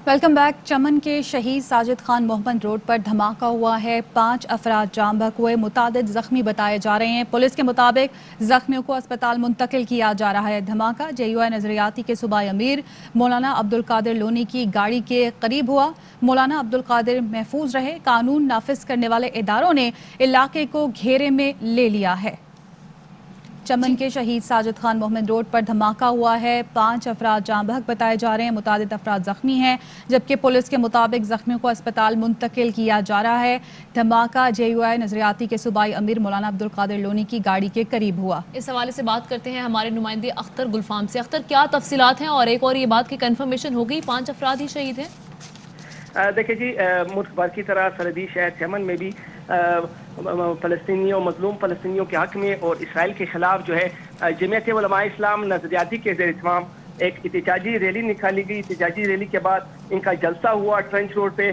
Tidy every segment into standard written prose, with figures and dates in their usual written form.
Welcome back. चमन के शहीद Sajid Khan Mohammad road पर धमाका हुआ है। 5 अफराद जाम बहक हुए, मुतादिद जख्मी बताए जा रहे हैं। पुलिस के मुताबिक जख्मियों को अस्पताल मुंतकिल किया जा रहा है। धमाका JUI नजरियाती के सूबाई अमीर मौलाना अब्दुल कादिर लोनी की गाड़ी के करीब हुआ। मौलाना अब्दुल कादिर महफूज रहे। कानून नाफिज करने वाले इदारों ने इलाके को घेरे में ले लिया है। चमन के शहीद साजिद खान मोहम्मद रोड पर धमाका हुआ है। 5 अफराद जाम बहक बताए जा रहे हैं, मुतादिद अफराद जख्मी हैं, जबकि पुलिस के मुताबिक जख्मियों को अस्पताल मुंतकिल किया जा रहा है। धमाका JUI नजरियाती के सूबाई अमीर मौलाना अब्दुल कादिर लोनी की गाड़ी के करीब हुआ। इस हवाले से बात करते हैं हमारे नुमाइंदे अख्तर गुलफाम से। अख्तर, क्या तफसीलात हैं और एक और ये बात की कंफर्मेशन हो गई 5 अफराद ही शहीद हैं? देखिए जी, मुल्क भर की तरह सरहदी शहर चमन में भी फ़लस्तीनियों मज़लूम फ़लस्तीनियों के हक़ में और इसराइल के ख़िलाफ़ जो है जमीयत उलमा इस्लाम नज़रियाती के ज़ेर इत्माम एक एहतजाजी रैली निकाली गई। एहतजाजी रैली के बाद इनका जलसा हुआ ट्रेंच रोड पे।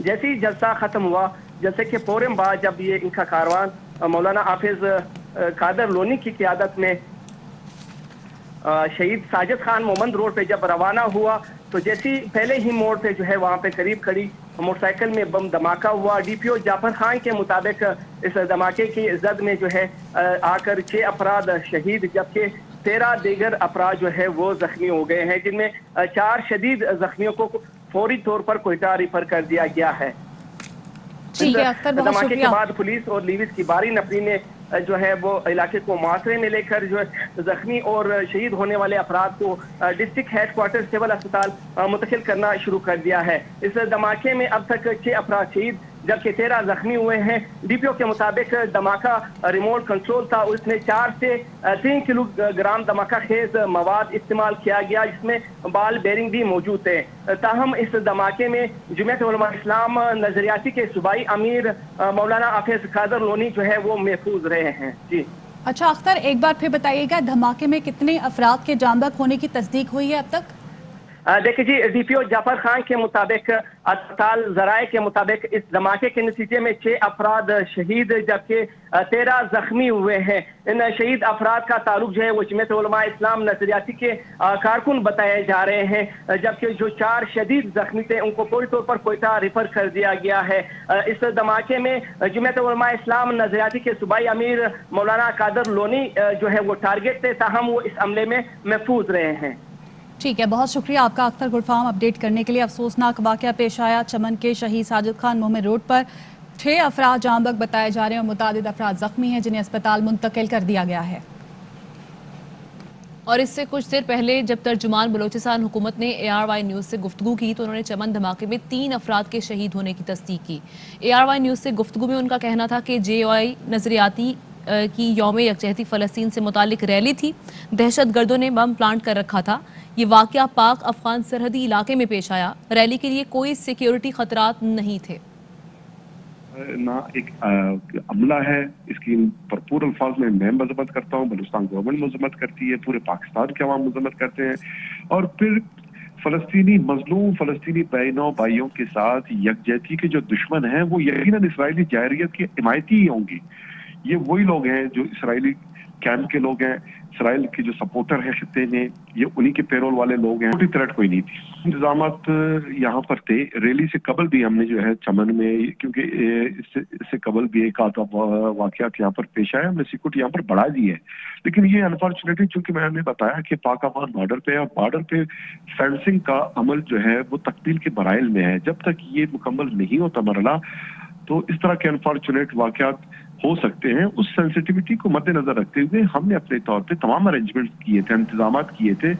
जैसे ही जलसा ख़त्म हुआ, जलसे के फ़ौरन बाद जब ये इनका कारवान मौलाना हाफिज़ कादर लोनी की क़ियादत में शहीद साजिद खान मोहम्मद रोड पे जब रवाना हुआ, तो जैसी पहले ही मोड़ पे जो है वहाँ पे करीब खड़ी मोटरसाइकिल में बम धमाका हुआ। DPO जाफर खान के मुताबिक इस धमाके की जद में जो है आकर 6 अफराद शहीद जबकि 13 दीगर अफराद जो है वो जख्मी हो गए हैं, जिनमें 4 शदीद जख्मियों को फौरी तौर पर कोयटा रिफर कर दिया गया है। धमाके के बाद पुलिस और लीविस की बारी नफरी ने जो है वो इलाके को मुआसरे में लेकर जो है जख्मी और शहीद होने वाले अफराद को डिस्ट्रिक्ट हेडक्वार्टर सिविल अस्पताल मुंतकिल करना शुरू कर दिया है। इस धमाके में अब तक 6 अफराद शहीद जबकि 13 जख्मी हुए हैं। DPO के मुताबिक धमाका रिमोट कंट्रोल था, उसमें 4 से 3 किलोग्राम धमाका खेज मवाद इस्तेमाल किया गया, जिसमें बाल बेरिंग भी मौजूद थे। ताहम इस धमाके में जमीयत उलमा इस्लाम नजरियाती के सूबाई अमीर मौलाना हाफिज कादर लोनी जो है वो महफूज रहे हैं। जी अच्छा अख्तर, एक बार फिर बताइएगा, धमाके में कितने अफराद के जाम बहक होने की तस्दीक हुई है अब तक? देखिए जी, DPO जाफर खान के मुताबिक अस्पताल ज़राए के मुताबिक इस धमाके के नतीजे में 6 अफराद शहीद जबकि 13 जख्मी हुए हैं। इन शहीद अफराद का ताल्लुक जो है वो जमीयत उलमा इस्लाम नजरियाती के कारकुन बताए जा रहे हैं, जबकि जो 4 शदीद जख्मी थे उनको पूरी तौर पर कोयटा रिफर कर दिया गया है। इस धमाके में जमीयत उलमा इस्लाम नजरियाती के सूबाई अमीर मौलाना कादर लोनी जो है वो टारगेट थे, ताहम वो इस हमले में महफूज रहे हैं। ठीक है, बहुत शुक्रिया आपका अख्तर गुलफाम अपडेट करने के लिए। अफसोसनाक वाक़या पेश आया चमन के शहीद साजिद खान मोहम्मद रोड पर। 6 अफराद जाम बहक बताए जा रहे हैं और मुतादिद अफराद जख्मी हैं, जिन्हें अस्पताल मुंतकिल कर दिया गया है। और इससे कुछ देर पहले जब तर्जुमान बलोचिस्तान हुकूमत ने ARY न्यूज़ से गुफ्तगू की तो उन्होंने चमन धमाके में 3 अफराद के शहीद होने की तस्दीक की। ARY न्यूज़ से गुफ्तगू में उनका कहना था कि JUI नजरियाती की यौम यकजहती फ़लस्तीन से मुतालिक रैली थी, दहशत गर्दों ने बम प्लांट कर रखा था। ये वाक़या पाक अफगान सरहदी इलाके में पेश आया। रैली के लिए कोई सिक्योरिटी खतरात नहीं थे। ना एक अमला है, इसकी भरपूर अल्फाज में मैं मजम्मत करता हूँ, बलूचिस्तान गवर्नमेंट मजम्मत करती है, पूरे पाकिस्तान के अवाम मजम्मत करते हैं। और फिर फलस्तीनी मजलूम फलस्तीनी बहनों भाइयों के साथ यकजहती के जो दुश्मन हैं वो यकीनन इसराइली जायरियत के हिमायती ही होंगी। ये वही लोग हैं जो इसराइली कैंप के लोग हैं, इसराइल के जो सपोर्टर हैं खित्ते में, ये उन्हीं के पेरोल वाले लोग हैं। छोटी थ्रेट कोई नहीं थी। इंतजामात यहाँ पर थे। रैली से कबल भी हमने जो है चमन में, क्योंकि इससे कबल भी एक आधा वाकयात यहाँ पर पेश आया, हमने सिक्योरिटी यहाँ पर बढ़ा दी है। लेकिन ये अनफॉर्चुनेटली चूंकि मैंने बताया कि पाक अफगान बॉर्डर पे और बॉर्डर पे फेंसिंग का अमल जो है वो तकमील के मराइल में है। जब तक ये मुकम्मल नहीं होता मरला, तो इस तरह के अनफॉर्चुनेट वाकयात हो सकते हैं। उस सेंसिटिविटी को मद्देनजर रखते हुए हमने अपने तौर पे तमाम अरेंजमेंट किए थे, इंतजाम किए थे।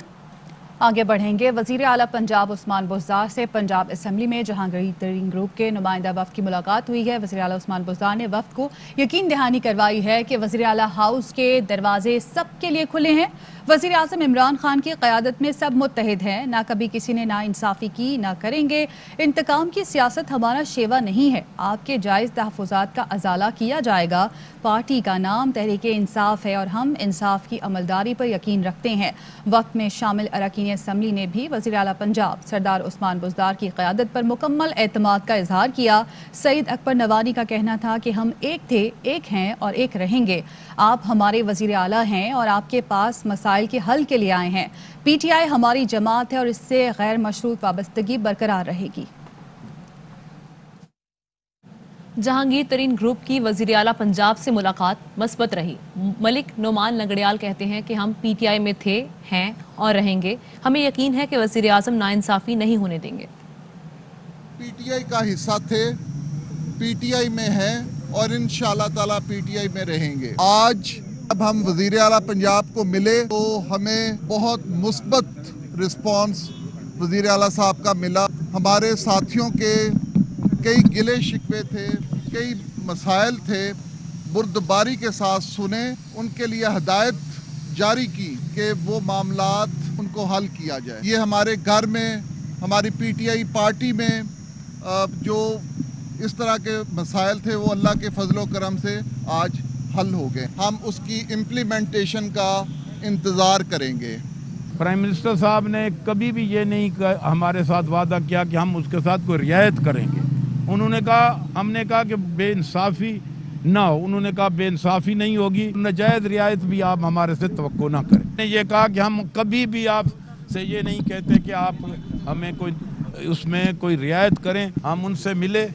आगे बढ़ेंगे। वज़ीर आला पंजाब उस्मान बुज़दार से पंजाब असम्बली में जहांगीर तरीन ग्रुप के नुमाइंदा वफ़द की मुलाकात हुई है। वज़ीर आला उस्मान बुज़दार ने वफ़द को यकीन दहानी करवाई है कि वज़ीर आला हाउस के दरवाजे सबके लिए खुले हैं। वज़ीर आज़म इमरान खान की क़यादत में सब मुत्तहिद हैं, ना कभी किसी ने नाइंसाफ़ी की, ना करेंगे। इंतकाम की सियासत हमारा शेवा नहीं है। आपके जायज़ तहफ़्फ़ुज़ात का अज़ाला किया जाएगा। पार्टी का नाम तहरीक इंसाफ है और हम इंसाफ की अमलदारी पर यकीन रखते हैं। वक्त में शामिल अरकान قومی اسمبلی نے بھی وزیر اعلیٰ پنجاب سردار عثمان بزدار کی قیادت پر مکمل اعتماد کا اظہار کیا۔ سعید اکبر نوانی کا کہنا تھا کہ ہم ایک تھے، ایک ہیں اور ایک رہیں گے۔ آپ ہمارے وزیر اعلیٰ ہیں اور آپ کے پاس مسائل کے حل کے لیے آئے ہیں۔ پی ٹی آئی ہماری جماعت ہے اور اس سے غیر مشروط وابستگی برقرار رہے گی۔ جہانگیر ترین گروپ کی وزیر اعلیٰ پنجاب سے ملاقات مثبت رہی۔ ملک نعمان لنگڑیال کہتے ہیں کہ ہم پی ٹی آئی میں تھے، ہیں اور رہیں گے۔ ہمیں یقین ہے کہ وزیر اعظم ناانصافی نہیں ہونے دیں گے۔ پی ٹی آئی کا حصہ تھے، پی ٹی آئی میں ہیں اور انشاءاللہ تعالیٰ پی ٹی آئی میں رہیں گے۔ آج جب ہم وزیر اعلیٰ پنجاب کو ملے تو ہمیں بہت مثبت رسپانس وزیر اعلیٰ صاحب کا ملا۔ ہمارے ساتھیوں کے کئی گلے شکوے تھے، کئی مسائل تھے، بردباری کے ساتھ سنے، ان کے لیے ہدایت جاری کی کہ وہ معاملات ان کو حل کیا جائے۔ یہ ہمارے گھر میں، ہماری پی ٹی آئی پارٹی میں جو اس طرح کے مسائل تھے وہ اللہ کے فضل و کرم سے آج حل ہو گئے۔ ہم اس کی امپلیمنٹیشن کا انتظار کریں گے۔ پرائم منسٹر صاحب نے کبھی بھی یہ نہیں ہمارے ساتھ وعدہ کیا کہ ہم اس کے ساتھ کوئی رعایت کریں گے۔ انہوں نے کہا، ہم نے کہا کہ بے انصافی نہ ہو، انہوں نے کہا بے انصافی نہیں ہوگی، ناجائز رعایت بھی آپ ہمارے سے توقع نہ کریں۔ نے یہ کہا کہ ہم کبھی بھی آپ سے یہ نہیں کہتے کہ آپ ہمیں کوئی اس میں کوئی رعایت کریں۔ ہم ان سے ملے،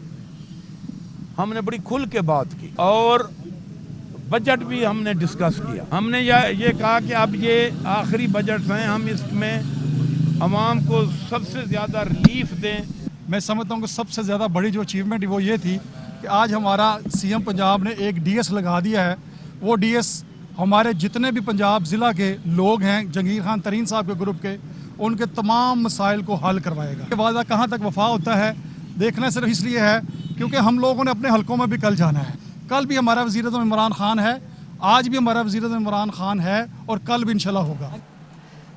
ہم نے بڑی کھل کے بات کی اور بجٹ بھی ہم نے ڈسکس کیا۔ ہم نے یہ کہا کہ اب یہ آخری بجٹ ہیں، ہم اس میں عوام کو سب سے زیادہ ریلیف دیں۔ میں سمجھتا ہوں کہ سب سے زیادہ بڑی جو اچیومنٹ وہ یہ تھی کہ آج ہمارا سی ایم پنجاب نے ایک ڈی ایس لگا دیا ہے۔ وہ ڈی ایس ہمارے جتنے بھی پنجاب ضلع کے لوگ ہیں، جہانگیر خان ترین صاحب کے گروپ کے، ان کے تمام مسائل کو حل کروائے گا۔ یہ وعدہ کہاں تک وفا ہوتا ہے دیکھنا صرف اس لیے ہے کیونکہ ہم لوگوں نے اپنے حلقوں میں بھی کل جانا ہے۔ کل بھی ہمارا وزیر اعظم عمران خان ہے، آج بھی ہمارا وزیر اعظم عمران خان ہے اور کل بھی انشاءاللہ ہوگا۔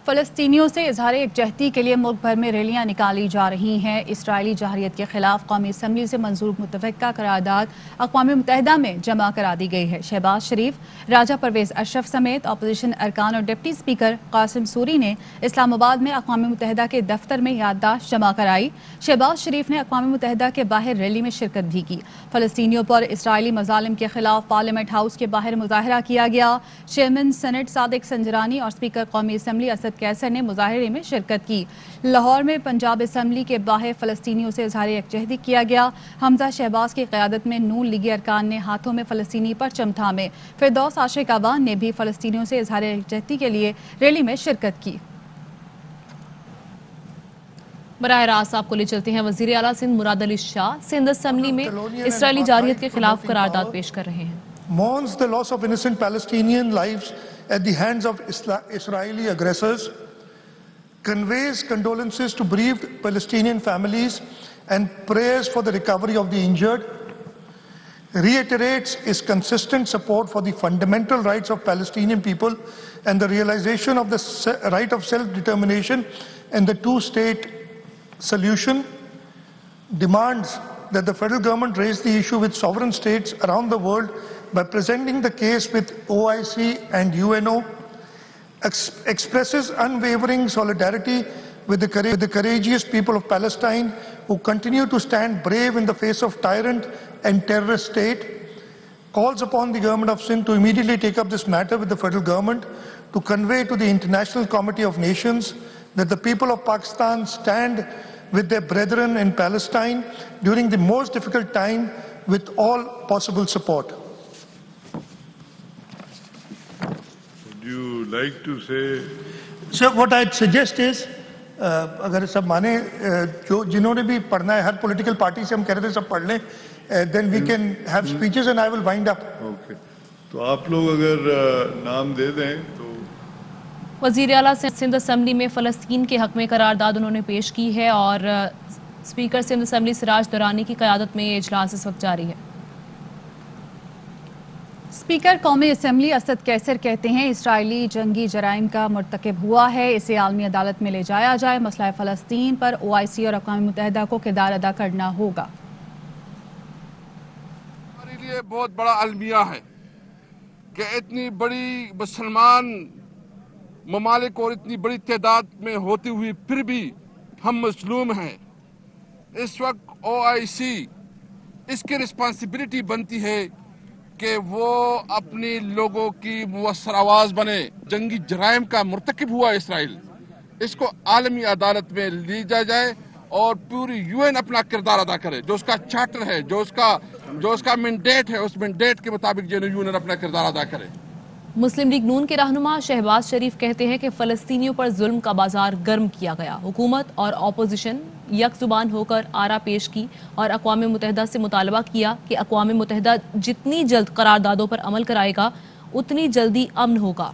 فلسطینیوں سے اظہار یکجہتی کے لیے ملک بھر میں ریلیاں نکالی جا رہی ہیں۔ اسرائیلی جارحیت کے خلاف قومی اسمبلی سے منظور متفقہ قرارداد اقوام متحدہ میں جمع کرا دی گئی ہے۔ شہباز شریف، راجہ پرویز اشرف سمیت اپوزیشن ارکان اور ڈپٹی اسپیکر قاسم سوری نے اسلام آباد میں اقوام متحدہ کے دفتر میں یادداشت جمع کرائی۔ شہباز شریف نے اقوام متحدہ کے باہر ریلی میں شرکت بھی کی۔ فلسطینیوں پر اسرائیلی مظالم کے خلاف پارلیمنٹ ہاؤس کے باہر مظاہرہ کیا گیا۔ چیئرمین سینٹ صادق سنجرانی اور اسپیکر قومی اسمبلی اسد کیسر نے مظاہرے میں شرکت کی۔ لاہور میں پنجاب اسمبلی کے باہر فلسطینیوں سے اظہار یکجہتی کیا گیا۔ حمزہ شہباز کی قیادت میں نون لیگی ارکان نے ہاتھوں میں فلسطینی پرچم تھامے۔ فردوس عاشق اعوان نے بھی فلسطینیوں سے اظہار یکجہتی کے لیے ریلی میں شرکت کی۔ براہ راست آپ کو لے چلتے ہیں۔ وزیر اعلیٰ سندھ مراد علی شاہ سندھ اسمبلی میں اسرائیلی جارحیت کے خلاف قرارداد پیش کر رہے ہیں۔ mourns the loss of innocent Palestinian lives at the hands of Israeli aggressors, conveys condolences to bereaved Palestinian families and prayers for the recovery of the injured, reiterates its consistent support for the fundamental rights of Palestinian people and the realization of the right of self-determination and the two-state solution, demands that the federal government raise the issue with sovereign states around the world by presenting the case with OIC and UNO, expresses unwavering solidarity with the courageous people of Palestine who continue to stand brave in the face of tyrant and terrorist state, calls upon the government of Sindh to immediately take up this matter with the federal government to convey to the International Committee of Nations that the people of Pakistan stand with their brethren in Palestine during the most difficult time with all possible support. Would you like to say? So what I'd suggest is, اگر سب مانے جو جنہوں نے بھی پڑھنا ہے ہر political party سے ہم کہہ رہے تھے سب پڑھ لیں then we can have speeches and I will wind up. Okay. تو آپ لوگ اگر نام دے دیں تو وزیر اعلیٰ سندھ اسمبلی میں فلسطین کے حق میں قرارداد انہوں نے پیش کی ہے اور اسپیکر سندھ اسمبلی سراج درانی کی قیادت میں یہ اجلاس اس وقت جاری ہے۔ اسپیکر قومی اسمبلی اسد کیسر کہتے ہیں اسرائیلی جنگی جرائم کا مرتکب ہوا ہے، اسے عالمی عدالت میں لے جایا جائے، مسئلہ فلسطین پر OIC اور اقوام متحدہ کو کردار ادا کرنا ہوگا۔ ہمارے لیے بہت بڑا المیہ ہے کہ اتنی بڑی مسلمان ममालिक और इतनी बड़ी तादाद में होती हुई फिर भी हम मजलूम हैं। इस वक्त OIC इसकी रिस्पॉन्सिबिलिटी बनती है कि वो अपनी लोगों की मुवस्सर आवाज़ बने। जंगी जराइम का मुर्तकिब हुआ इसराइल, इसको आलमी अदालत में ली जाए और पूरी UN अपना किरदार अदा करे। जो उसका चार्टर है, जो उसका मैंडेट है, उस मैंडेट के मुताबिक UN अपना किरदार अदा करे। मुस्लिम लीग नून के रहनुमा शहबाज शरीफ कहते हैं कि फ़लस्तीनियों पर जुल्म का बाजार गर्म किया गया। हुकूमत और अपोजिशन यकजुबान होकर आरा पेश की और अक़वाम मुत्तहिदा से मुतालबा किया कि अक़वाम मुत्तहिदा जितनी जल्द करारदादों पर अमल कराएगा उतनी जल्दी अमन होगा।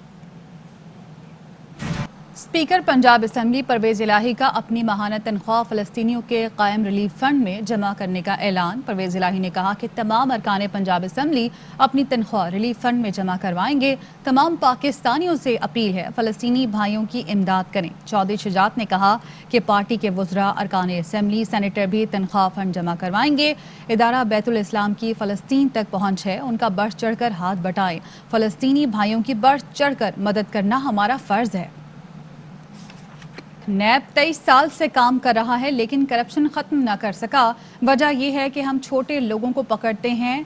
स्पीकर पंजाब असेंबली परवेज इलाही का अपनी माहाना तनख्वाह फ़लस्तीनियों के कायम रिलीफ फंड में जमा करने का ऐलान। परवेज इलाही ने कहा कि तमाम अरकान पंजाब असेंबली अपनी तनख्वाह रिलीफ फंड में जमा करवाएंगे। तमाम पाकिस्तानियों से अपील है फ़लस्तीनी भाइयों की इमदाद करें। चौधरी शुजात ने कहा कि पार्टी के वज़रा, अरकान असेंबली, सेनेटर भी तनख्वाह फंड जमा करवाएंगे। इदारा बैतुल इस्लाम की फ़लस्तीन तक पहुँच है, उनका बढ़ चढ़ कर हाथ बटाएं। फ़लस्तीनी भाइयों की बढ़ चढ़ कर मदद करना हमारा फ़र्ज़ है। नैब 23 साल से काम कर रहा है लेकिन करप्शन ख़त्म न कर सका। वजह यह है कि हम छोटे लोगों को पकड़ते हैं।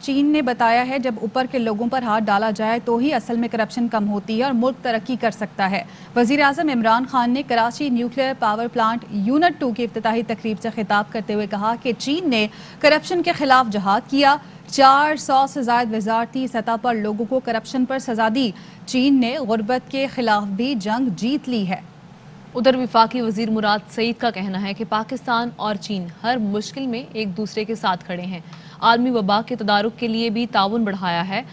चीन ने बताया है जब ऊपर के लोगों पर हाथ डाला जाए तो ही असल में करप्शन कम होती है और मुल्क तरक्की कर सकता है। वज़ीर आज़म इमरान खान ने Karachi nuclear power plant unit 2 की इफ्तिताही तकरीब से खिताब करते हुए कहा कि चीन ने करप्शन के खिलाफ जहाद किया। 400 से ज़ायद वज़ारती सतह पर लोगों को करप्शन पर सज़ा दी। चीन ने गुर्बत के खिलाफ भी जंग जीत ली है। उधर वफाकी वजीर मुराद सईद का कहना है कि पाकिस्तान और चीन हर मुश्किल में एक दूसरे के साथ खड़े हैं। आलमी वबा के तदारुक के लिए भी ताउन बढ़ाया है।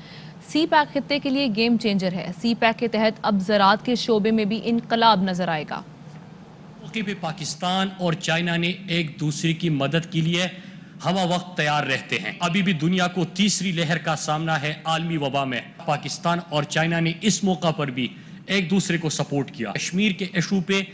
CPEC खित्ते के लिए गेम चेंजर है। CPEC के तहत अब ज़राअत के शोबे में भी इनकलाब नजर आएगा। मौके पे पाकिस्तान और चाइना ने एक दूसरे की मदद के लिए हवा वक्त तैयार रहते हैं। अभी भी दुनिया को तीसरी लहर का सामना है आलमी वबा में। पाकिस्तान और चाइना ने इस मौका पर भी एक दूसरे को सपोर्ट किया। कश्मीर के इशू पे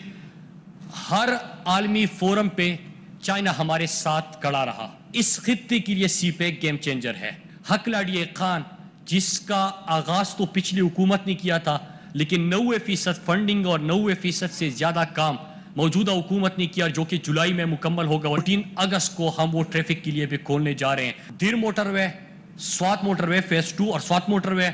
हर आलमी फोरम पे चाइना हमारे साथ खड़ा रहा। इस खित्ते के लिए CPEC गेम चेंजर है। हक लाड़िए खान, जिसका आगाज तो पिछली हुकूमत ने किया था, लेकिन 90% फंडिंग और 90% से ज्यादा काम मौजूदा हुकूमत ने किया, जो कि जुलाई में मुकम्मल होगा। 14 अगस्त को हम वो ट्रैफिक के लिए भी खोलने जा रहे हैं। दिर मोटरवे, स्वात मोटरवे फेज 2 और स्वात मोटरवे,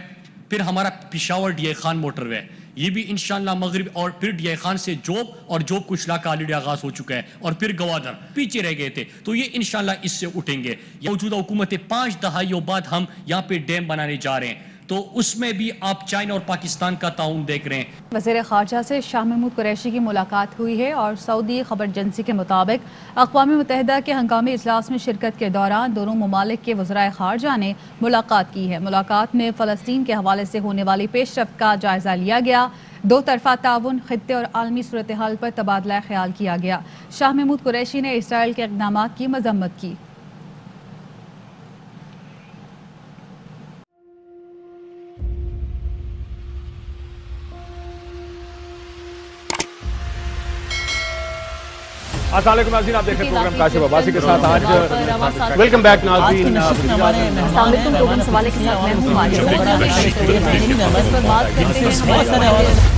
फिर हमारा पिशावर DI खान मोटरवे, ये भी इंशाअल्लाह मगरिब, और फिर DI खान से जोब और जोब कुछ इलाका ऑलरेडी आगाज हो चुका है, और फिर गवादर पीछे रह गए थे, तो ये इंशाअल्लाह इससे उठेंगे। मौजूदा हुकूमत 5 दहाइयों बाद हम यहाँ पे डैम बनाने जा रहे हैं, तो उसमें भी आप चाइना और पाकिस्तान का ताउन देख रहे हैं। वज़ीर ख़ारजा से शाह महमूद कुरैशी की मुलाकात हुई है और सऊदी खबर एजेंसी के मुताबिक अक़वाम मुत्तहिदा के हंगामी इजलास में शिरकत के दौरान दोनों ममालिक के वज़राए ख़ारजा ने मुलाकात की है। मुलाकात में फ़लस्तीन के हवाले से होने वाली पेशरफ्त का जायज़ा लिया गया। दो तरफ़ा ताउन, खित्ते और आलमी सूरत हाल पर तबादला ख्याल किया गया। शाह महमूद कुरैशी ने इसराइल के इक़दामात की मज़म्मत की। अस्सलाम वालेकुम नाज़रीन, आप देख रहे हैं प्रोग्राम काशिफ अब्बासी के साथ। आज वेलकम बैक नाज़रीन। हवाले के साथ मैं हूं।